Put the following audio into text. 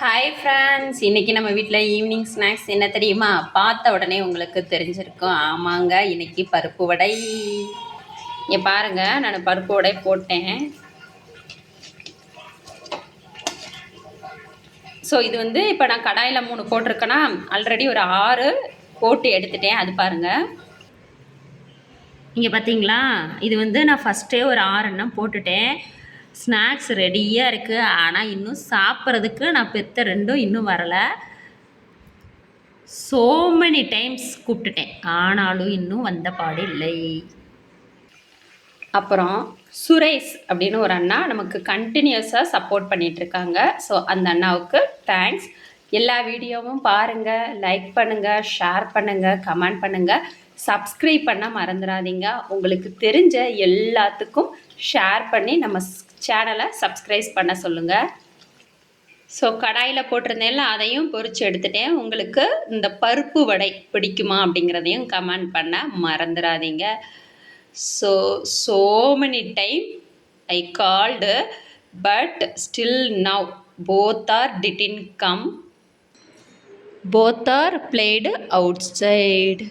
Hi friends, இன்றைக்கி நம்ம வீட்டில் ஈவினிங் ஸ்நாக்ஸ் என்ன தெரியுமா? பார்த்த உடனே உங்களுக்கு தெரிஞ்சிருக்கும். ஆமாங்க, இன்றைக்கி பருப்பு வடை. இங்கே பாருங்கள், நான் பருப்பு வடை போட்டேன். ஸோ இது வந்து இப்போ நான் கடாயில் 3 போட்டிருக்கேன்னா, ஆல்ரெடி ஒரு 6 போட்டு எடுத்துட்டேன். அது பாருங்கள், இங்கே பார்த்தீங்களா? இது வந்து நான் ஃபஸ்ட்டே ஒரு 6 எண்ணம் போட்டுட்டேன். ஸ்நாக்ஸ் ரெடியாக இருக்குது. ஆனால் இன்னும் சாப்பிட்றதுக்கு நான் பெற்ற 2ம் இன்னும் வரலை. ஸோ மெனி டைம்ஸ் கூப்பிட்டுட்டேன், ஆனாலும் இன்னும் வந்த பாடு இல்லை. அப்புறம் சுரேஷ் அப்படின்னு ஒரு அண்ணா நமக்கு கண்டினியூஸாக சப்போர்ட் பண்ணிகிட்ருக்காங்க. ஸோ அந்த அண்ணாவுக்கு தேங்க்ஸ். எல்லா வீடியோவும் பாருங்கள், லைக் பண்ணுங்கள், ஷேர் பண்ணுங்கள், கமெண்ட் பண்ணுங்கள், சப்ஸ்கிரைப் பண்ண மறந்துடாதீங்க. உங்களுக்கு தெரிஞ்ச எல்லாத்துக்கும் ஷேர் பண்ணி நம்ம சேனலை சப்ஸ்கிரைப் பண்ண சொல்லுங்கள். ஸோ கடாயில் போட்டிருந்தேன்ல, அதையும் பொரித்து எடுத்துட்டேன். உங்களுக்கு இந்த பருப்பு வடை பிடிக்குமா அப்படிங்கிறதையும் கமெண்ட் பண்ண மறந்துடாதீங்க. So many time I called, but still now both are didn't come, both are blade out side.